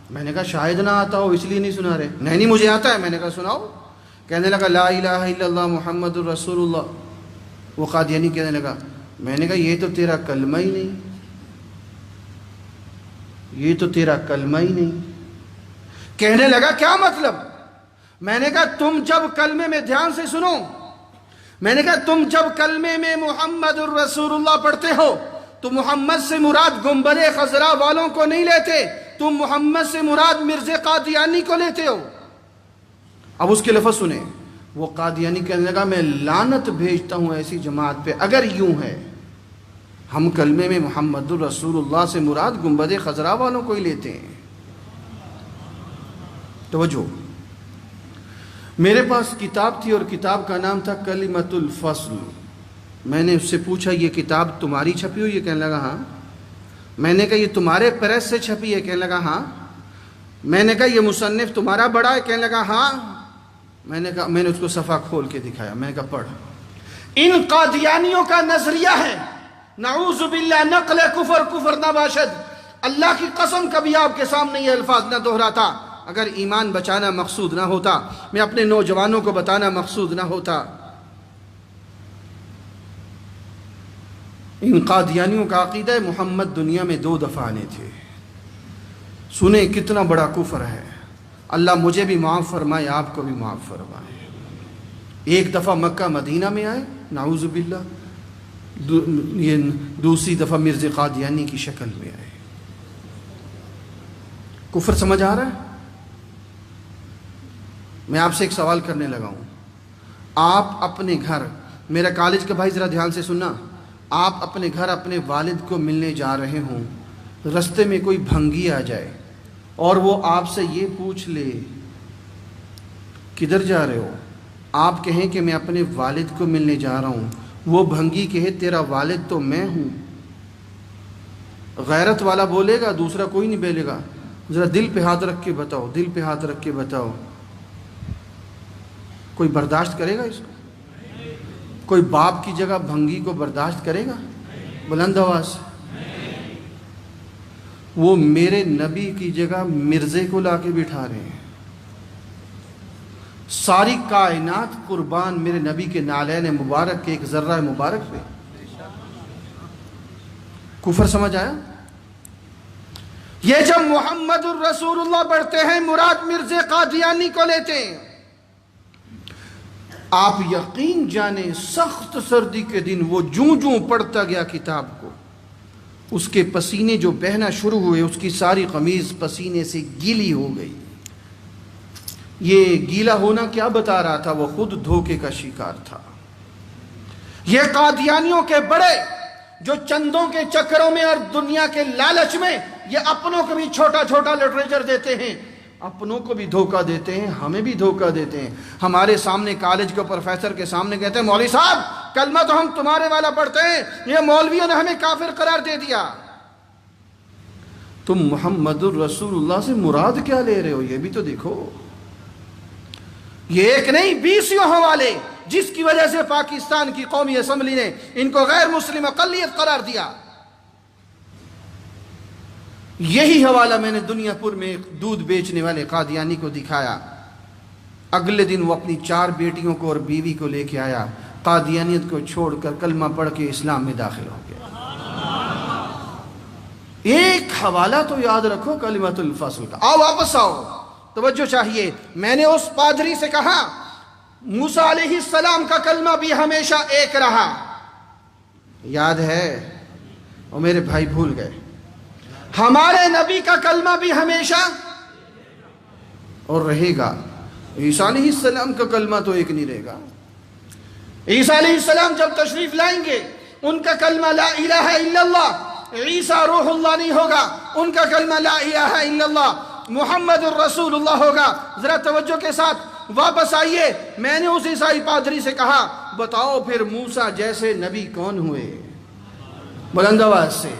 میں نے کہا شاید نہ آتا ہو اس لیے نہیں سنا رہے۔ نہیں مجھے آتا ہے۔ میں نے کہا سناؤ۔ کہنے لگا لا الہ الا اللہ محمد الرسول اللہ۔ وہ قادیانی کہنے لگا، میں نے کہا یہ تو تیرا کلمہ ہی نہیں، یہ تو تیرا کلمہ ہی نہیں۔ کہنے لگا کیا مطلب؟ میں نے کہا تم جب کلمے میں، دھیان سے سنو، میں نے کہا تم جب کلمے میں محمد الرسول اللہ پڑھتے ہو تو محمد سے مراد گنبد خضرا والوں کو نہیں لیتے، تم محمد سے مراد مرزا قادیانی کو لیتے ہو۔ اب اس کے لفظ سنیں۔ وہ قادیانی کہنے لگا میں لعنت بھیجتا ہوں ایسی جماعت پہ اگر یوں ہے، ہم کلمے میں محمد الرسول اللہ سے مراد گنبد خضرا والوں کو ہی لیتے ہیں۔ توجہ، میرے پاس کتاب تھی اور کتاب کا نام تھا کلمۃ الفصل۔ میں نے اس سے پوچھا یہ کتاب تمہاری چھپی ہوئی ہے؟ کہنے لگا ہاں۔ میں نے کہا یہ تمہارے پریس سے چھپی ہے؟ کہنے لگا ہاں۔ میں نے کہا یہ مصنف تمہارا بڑا ہے؟ کہنے لگا ہاں۔ میں نے کہا، میں نے اس کو صفحہ کھول کے دکھایا، میں نے کہا پڑھ۔ ان قادیانیوں کا نظریہ ہے نعوذ باللہ نقل کفر کفر نہ باشد۔ اللہ کی قسم کبھی آپ کے سامنے یہ الفاظ نہ دہراتا اگر ایمان بچانا مقصود نہ ہوتا، میں اپنے نوجوانوں کو بتانا مقصود نہ ہوتا۔ ان قادیانیوں کا عقیدہ ہے محمد دنیا میں 2 دفعہ آنے تھے۔ سنیں کتنا بڑا کفر ہے۔ اللہ مجھے بھی معاف فرمائے، آپ کو بھی معاف فرمائے۔ ایک دفعہ مکہ مدینہ میں آئے نعوذ باللہ، یہ دوسری دفعہ مرزا قادیانی کی شکل میں آئے۔ کفر سمجھ آ رہا ہے؟ میں آپ سے ایک سوال کرنے لگا ہوں۔ آپ اپنے گھر، میرا کالج کا بھائی ذرا دھیان سے سننا، آپ اپنے گھر اپنے والد کو ملنے جا رہے ہوں، رستے میں کوئی بھنگی آ جائے اور وہ آپ سے یہ پوچھ لے کدھر جا رہے ہو، آپ کہیں کہ میں اپنے والد کو ملنے جا رہا ہوں، وہ بھنگی کہے تیرا والد تو میں ہوں، غیرت والا بولے گا، دوسرا کوئی نہیں بولے گا؟ ذرا دل پہ ہاتھ رکھ کے بتاؤ، دل پہ ہاتھ رکھ کے بتاؤ، کوئی برداشت کرے گا اس کو؟ کوئی باپ کی جگہ بھنگی کو برداشت کرے گا؟ بلند آواز سے۔ وہ میرے نبی کی جگہ مرزے کو لا کے بٹھا رہے ہیں۔ ساری کائنات قربان میرے نبی کے نالین مبارک کے ایک ذرہ مبارک پہ۔ کفر سمجھ آیا؟ یہ جب محمد الرسول اللہ پڑھتے ہیں مراد مرزا قادیانی کو لیتے ہیں۔ آپ یقین جانیں سخت سردی کے دن وہ جوں جوں پڑھتا گیا کتاب کو، اس کے پسینے جو بہنا شروع ہوئے اس کی ساری قمیض پسینے سے گیلی ہو گئی۔ یہ گیلا ہونا کیا بتا رہا تھا؟ وہ خود دھوکے کا شکار تھا۔ یہ قادیانیوں کے بڑے جو چندوں کے چکروں میں اور دنیا کے لالچ میں یہ اپنوں کو بھی چھوٹا چھوٹا لٹریچر دیتے ہیں، اپنوں کو بھی دھوکہ دیتے ہیں، ہمیں بھی دھوکہ دیتے ہیں۔ ہمارے سامنے کالج کے پروفیسر کے سامنے کہتے ہیں مولوی صاحب کلمہ تو ہم تمہارے والا پڑھتے ہیں، یہ مولویوں نے ہمیں کافر قرار دے دیا۔ تم محمد الرسول اللہ سے مراد کیا لے رہے ہو؟ یہ بھی تو دیکھو۔ یہ ایک نہیں 20 حوالے جس کی وجہ سے پاکستان کی قومی اسمبلی نے ان کو غیر مسلم اقلیت قرار دیا۔ یہی حوالہ میں نے دنیا پور میں ایک دودھ بیچنے والے قادیانی کو دکھایا۔ اگلے دن وہ اپنی 4 بیٹیوں کو اور بیوی کو لے کے آیا، قادیانیت کو چھوڑ کر کلمہ پڑھ کے اسلام میں داخل ہو گیا۔ ایک حوالہ تو یاد رکھو کلمۃ الفصل کا۔ آؤ واپس آؤ، توجہ چاہیے۔ میں نے اس پادری سے کہا موسیٰ علیہ السلام کا کلمہ بھی ہمیشہ ایک رہا، یاد ہے؟ اور میرے بھائی بھول گئے۔ ہمارے نبی کا کلمہ بھی ہمیشہ اور رہے گا۔ عیسیٰ علیہ السلام کا کلمہ تو ایک نہیں رہے گا۔ عیسیٰ علیہ السلام جب تشریف لائیں گے ان کا کلمہ لا الہ الا اللہ، عیسیٰ روح اللہ نہیں ہوگا، ان کا کلمہ لا الہ الا اللہ محمد الرسول اللہ ہوگا۔ ذرا توجہ کے ساتھ واپس آئیے۔ میں نے اس عیسائی پادری سے کہا بتاؤ پھر موسیٰ جیسے نبی کون ہوئے؟ بلند آواز سے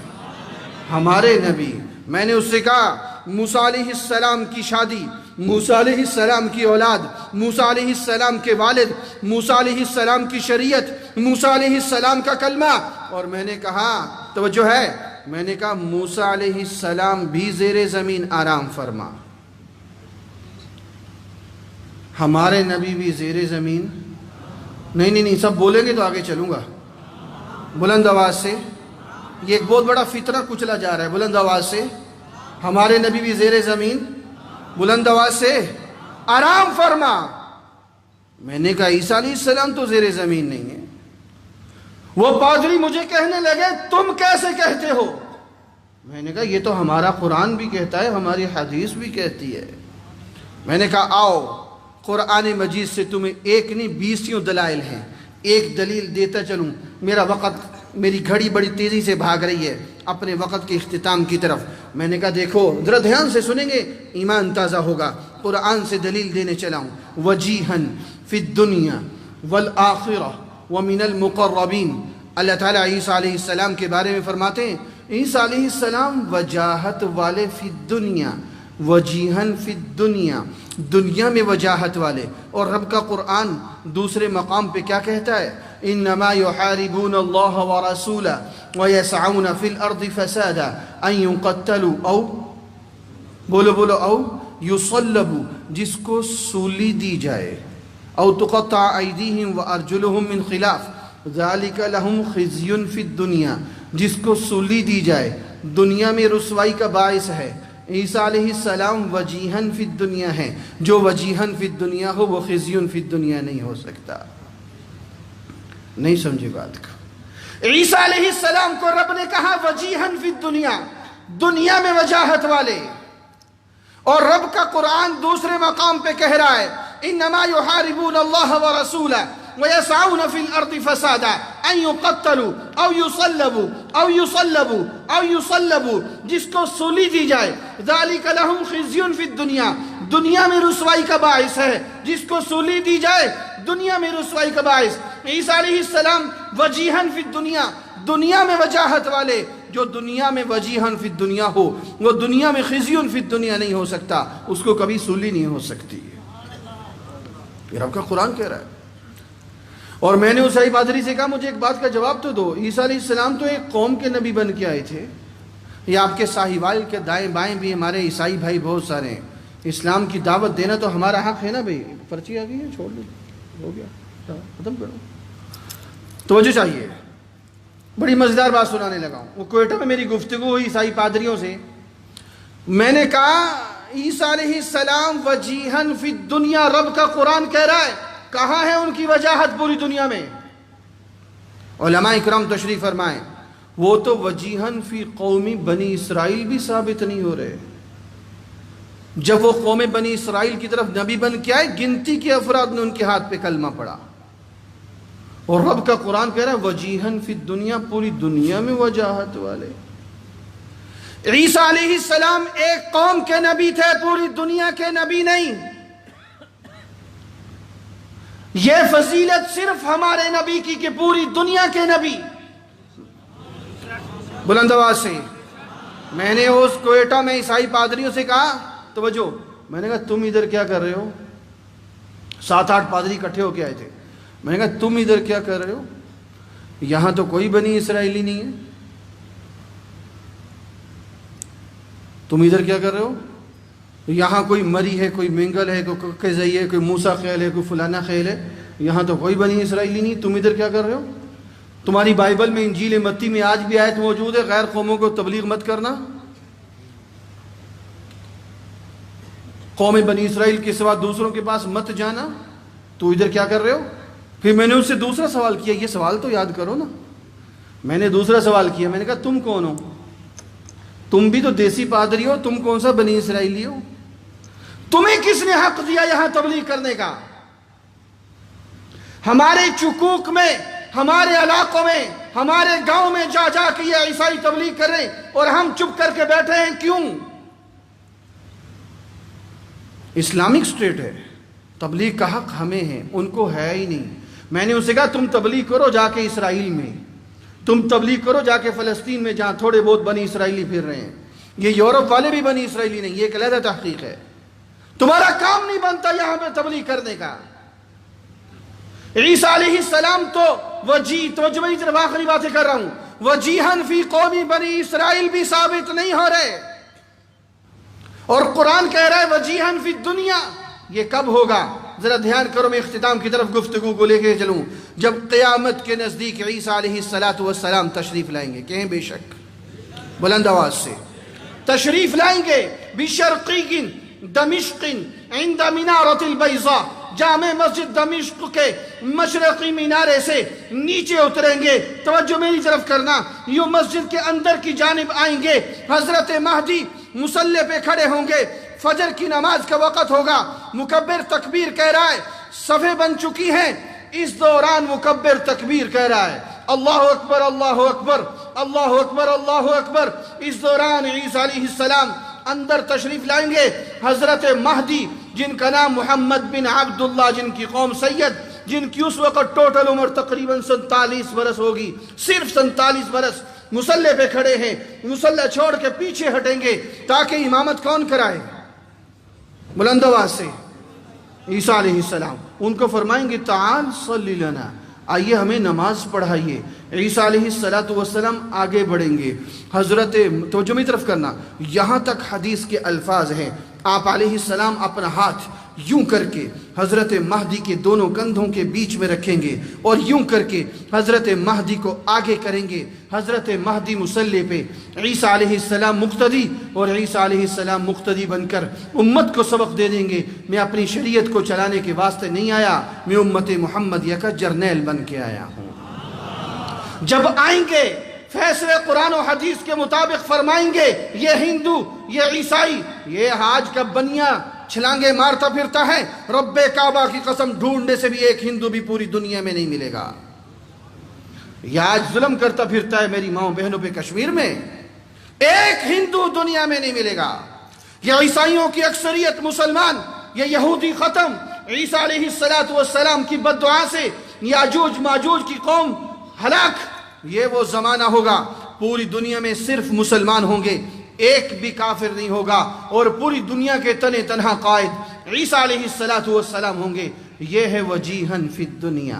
ہمارے نبی۔ میں نے اس سے کہا موسیٰ علیہ السلام کی شادی، موسیٰ علیہ السلام کی اولاد، موسیٰ علیہ السلام کے والد، موسیٰ علیہ السلام کی شریعت، موسیٰ علیہ السلام کا کلمہ، اور میں نے کہا توجہ ہے، میں نے کہا موسیٰ علیہ السلام بھی زیر زمین آرام فرما، ہمارے نبی بھی زیر زمین نہیں سب بولیں گے تو آگے چلوں گا۔ بلند آواز سے، یہ ایک بہت بڑا فطرہ کچلا جا رہا ہے۔ بلند آواز سے، ہمارے نبی بھی زیر زمین، بلند آواز سے آرام فرما۔ میں نے کہا عیسیٰ علیہ السلام تو زیر زمین نہیں ہے۔ وہ پادری مجھے کہنے لگے تم کیسے کہتے ہو؟ میں نے کہا یہ تو ہمارا قرآن بھی کہتا ہے، ہماری حدیث بھی کہتی ہے۔ میں نے کہا آؤ قرآن مجید سے تمہیں ایک نہیں 20 دلائل ہیں، ایک دلیل دیتا چلوں۔ میرا وقت، میری گھڑی بڑی تیزی سے بھاگ رہی ہے اپنے وقت کے اختتام کی طرف۔ میں نے کہا دیکھو ذرا دھیان سے سنیں گے ایمان تازہ ہوگا۔ قرآن سے دلیل دینے چلا ہوں۔ وجیہن فی الدنیا والآخرہ ومن المقربین۔ اللہ تعالیٰ عیسیٰ علیہ السلام کے بارے میں فرماتے ہیں عیسیٰ علیہ السلام وجاہت والے فی الدنیا، وجیہن فی الدنیا، دنیا میں وجاہت والے۔ اور رب کا قرآن دوسرے مقام پہ کیا کہتا ہے؟ انما یحاربون اللہ ورسولہ ویسعون فی الارض فسادا ان يقتلوا او بولو او یصلبوا، جس کو سولی دی جائے، او تقطع ایدیہم وارجلہم من خلاف ذالک لہم خزی فی الدنیا، جس کو سولی دی جائے دنیا میں رسوائی کا باعث ہے۔ عیسیٰ علیہ السلام وجیہن فی الدنیا ہے، جو وجیہن فی الدنیا ہو وہ خزی فی الدنیا نہیں ہو سکتا۔ نہیں سمجھے بات کو؟ عیسیٰ علیہ السلام کو رب نے کہا وجیہن فی الدنیا، دنیا میں وجاہت والے۔ اور رب کا قرآن دوسرے مقام پہ کہہ رہا ہے انما یحاربون اللہ ورسولہ ویسعون فی الارض فسادا ان یقتلوا او یصلبوا او یصلبوا او یصلبوا، جس کو سولی دی جائے ذالک لہم خزی فی الدنیا، دنیا میں رسوائی کا باعث ہے، جس کو سولی دی جائے دنیا میں رسوائی کا باعث۔ عیسیٰ علیہ السلام وجیہن فی الدنیا، دنیا میں وجاہت والے۔ جو دنیا میں وجیہن فی الدنیا ہو وہ دنیا میں خزی فی الدنیا نہیں ہو سکتا، اس کو کبھی سولی نہیں ہو سکتی۔ یہ رب کا قرآن کہہ رہا ہے۔ اور میں نے اس عیسائی پادری سے کہا مجھے ایک بات کا جواب تو دو، عیسیٰ علیہ السلام تو ایک قوم کے نبی بن کے آئے تھے، یہ آپ کے ساہیوال کے دائیں بائیں بھی ہمارے عیسائی بھائی بہت سارے ہیں، اسلام کی دعوت دینا تو ہمارا حق ہے نا بھائی۔ پرچی آ گئی ہے، چھوڑ دو، ہو گیا، ختم کرو۔ توجہ چاہیے، بڑی مزیدار بات سنانے لگا ہوں۔ وہ کوئٹہ میں میری گفتگو ہوئی عیسائی پادریوں سے، میں نے کہا عیسیٰ علیہ السلام وجیہن فی الدنیا رب کا قرآن کہہ رہا ہے، کہاں ہے ان کی وجاہت پوری دنیا میں؟ علماء اکرام تشریف فرمائیں، وہ تو وجیہن فی قومی بنی اسرائیل بھی ثابت نہیں ہو رہے۔ جب وہ قوم بنی اسرائیل کی طرف نبی بن کے آئے، گنتی کے افراد نے ان کے ہاتھ پہ کلمہ پڑھا، اور رب کا قرآن کہہ رہا ہے وجیہن فی الدنیا، پوری دنیا میں وجاہت والے۔ عیسیٰ علیہ السلام ایک قوم کے نبی تھے، پوری دنیا کے نبی نہیں۔ یہ فضیلت صرف ہمارے نبی کی کہ پوری دنیا کے نبی۔ بلند آواز سے میں نے اس کوئٹہ میں عیسائی پادریوں سے کہا، توجہ، میں نے کہا تم ادھر کیا کر رہے ہو؟ 7-8 پادری اکٹھے ہو کے آئے تھے۔ میں نے کہا تم ادھر کیا کر رہے ہو؟ یہاں تو کوئی بنی اسرائیلی نہیں ہے، تم ادھر کیا کر رہے ہو؟ یہاں کوئی مری ہے، کوئی منگل ہے، کوئی قزئی ہے، کوئی موسیٰ خیل ہے، کوئی فلانا خیل ہے، یہاں تو کوئی بنی اسرائیلی نہیں، تم ادھر کیا کر رہے ہو؟ تمہاری بائبل میں انجیل متی میں آج بھی آیت موجود ہے غیر قوموں کو تبلیغ مت کرنا، قوم بنی اسرائیل کے سوا دوسروں کے پاس مت جانا، تو ادھر کیا کر رہے ہو؟ پھر میں نے اس سے دوسرا سوال کیا، یہ سوال تو یاد کرو نا، میں نے دوسرا سوال کیا، میں نے کہا تم کون ہو؟ تم بھی تو دیسی پادری ہو، تم کون سا بنی اسرائیلی ہو؟ تمہیں کس نے حق دیا یہاں تبلیغ کرنے کا؟ ہمارے چکوک میں، ہمارے علاقوں میں، ہمارے گاؤں میں جا جا کے یہ عیسائی تبلیغ کر رہے ہیں اور ہم چپ کر کے بیٹھے ہیں، کیوں؟ اسلامک اسٹیٹ ہے، تبلیغ کا حق ہمیں ہے، ان کو ہے ہی نہیں۔ میں نے اسے کہا تم تبلیغ کرو جا کے اسرائیل میں، تم تبلیغ کرو جا کے فلسطین میں جہاں تھوڑے بہت بنی اسرائیلی پھر رہے ہیں، یہ یورپ والے بھی بنی اسرائیلی نہیں، یہ ایک علیحدہ تحقیق ہے، تمہارا کام نہیں بنتا یہاں پہ تبلیغ کرنے کا۔ عیسیٰ علیہ السلام تو توجہ میری طرف آخری باتیں کر رہا ہوں، وجیہن فی قومی بنی اسرائیل بھی ثابت نہیں ہو رہے، اور قرآن کہہ رہا ہے وجیہن فی الدنیا۔ یہ کب ہوگا؟ ذرا دھیان کرو، میں اختتام کی طرف گفتگو کو لے کے چلوں۔ جب قیامت کے نزدیک عیسیٰ علیہ السلام تشریف لائیں گے، کہیں بے شک، بلند آواز سے تشریف لائیں گے، بشرقی دمشق عند منارۃ البیضاء، جامع مسجد دمشق کے مشرقی مینارے سے نیچے اتریں گے، توجہ میری طرف کرنا، یوں مسجد کے اندر کی جانب آئیں گے، حضرت مہدی مصلی پہ کھڑے ہوں گے، فجر کی نماز کا وقت ہوگا، مکبر تکبیر کہہ رہا ہے، صفیں بن چکی ہیں، اس دوران مکبر تکبیر کہہ رہا ہے، اللہ اکبر اللہ اکبر اللہ اکبر اللہ اکبر۔ اس دوران عیسیٰ علیہ السلام اندر تشریف لائیں گے، حضرت مہدی جن کا نام محمد بن عبداللہ، جن کی قوم سید، جن کی اس وقت ٹوٹل عمر تقریباً 47 برس ہوگی، صرف 47 برس، مصلی پہ کھڑے ہیں، مصلی چھوڑ کے پیچھے ہٹیں گے تاکہ امامت کون کرائے؟ بلند آواز سے عیسیٰ علیہ السلام ان کو فرمائیں گے تعال صلی لنا، آئیے ہمیں نماز پڑھائیے۔ عیسیٰ علیہ السلام آگے بڑھیں گے، حضرت توجہ میری طرف کرنا، یہاں تک حدیث کے الفاظ ہیں، آپ علیہ السلام اپنا ہاتھ یوں کر کے حضرت مہدی کے دونوں کندھوں کے بیچ میں رکھیں گے اور یوں کر کے حضرت مہدی کو آگے کریں گے، حضرت مہدی مصلی پہ، عیسیٰ علیہ السلام مقتدی اور عیسیٰ علیہ السلام مقتدی بن کر امت کو سبق دے دیں گے، میں اپنی شریعت کو چلانے کے واسطے نہیں آیا، میں امت محمدیہ کا جرنیل بن کے آیا ہوں۔ جب آئیں گے فیصلے قرآن و حدیث کے مطابق فرمائیں گے، یہ ہندو، یہ عیسائی، یہ آج کا بنیا چھلانگے مارتا پھرتا ہے، رب کعبہ کی قسم ڈھونڈنے سے بھی ایک ہندو بھی پوری دنیا میں نہیں ملے گا، یہ آج ظلم کرتا پھرتا ہے میری ماؤں بہنوں پہ کشمیر میں، ایک ہندو دنیا میں نہیں ملے گا، یہ عیسائیوں کی اکثریت مسلمان، یہ یہودی ختم، عیسیٰ علیہ السلام کی بد دعا سے یاجوج ماجوج کی قوم ہلاک، یہ وہ زمانہ ہوگا پوری دنیا میں صرف مسلمان ہوں گے، ایک بھی کافر نہیں ہوگا، اور پوری دنیا کے تنے تنہا قائد عیسیٰ علیہ السلام ہوں گے، یہ ہے وجیہن فی الدنیا۔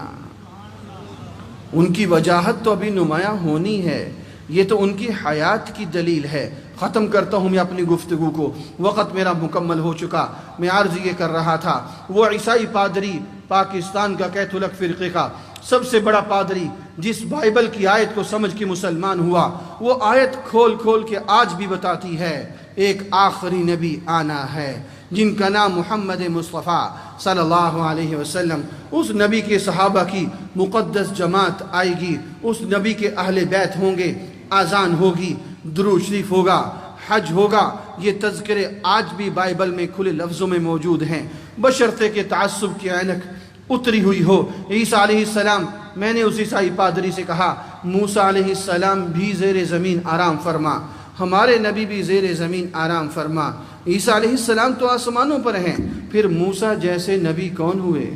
ان کی وجاہت تو ابھی نمایاں ہونی ہے، یہ تو ان کی حیات کی دلیل ہے۔ ختم کرتا ہوں میں اپنی گفتگو کو، وقت میرا مکمل ہو چکا، میں عرض یہ کر رہا تھا، وہ عیسائی پادری پاکستان کا کیتھولک فرقے کا سب سے بڑا پادری جس بائبل کی آیت کو سمجھ کے مسلمان ہوا، وہ آیت کھول کھول کے آج بھی بتاتی ہے ایک آخری نبی آنا ہے جن کا نام محمد مصطفیٰ صلی اللہ علیہ وسلم، اس نبی کے صحابہ کی مقدس جماعت آئے گی، اس نبی کے اہل بیت ہوں گے، آذان ہوگی، درود شریف ہوگا، حج ہوگا، یہ تذکرے آج بھی بائبل میں کھلے لفظوں میں موجود ہیں، بشرطے کہ تعصب کی عینک اتری ہوئی ہو۔ عیسیٰ علیہ السلام، میں نے اس عیسائی پادری سے کہا موسیٰ علیہ السلام بھی زیر زمین آرام فرما، ہمارے نبی بھی زیر زمین آرام فرما۔ عیسیٰ علیہ السلام تو آسمانوں پر ہیں، پھر موسیٰ جیسے نبی کون ہوئے؟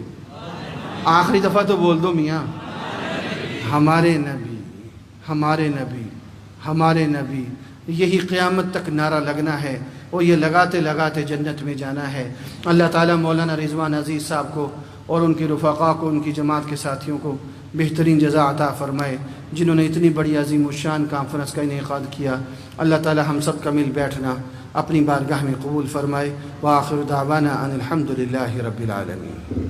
آخری دفعہ تو بول دو میاں، ہمارے نبی، ہمارے نبی، ہمارے نبی، یہی قیامت تک نعرہ لگنا ہے، اور یہ لگاتے لگاتے جنت میں جانا ہے۔ اللہ تعالیٰ مولانا رضوان عزیز صاحب کو اور ان کے رفقا کو، ان کی جماعت کے ساتھیوں کو بہترین جزا عطا فرمائے، جنہوں نے اتنی بڑی عظیم الشان کانفرنس کا انعقاد کیا۔ اللہ تعالیٰ ہم سب کا مل بیٹھنا اپنی بارگاہ میں قبول فرمائے۔ وآخر دعوانا ان الحمد للہ رب العالمین۔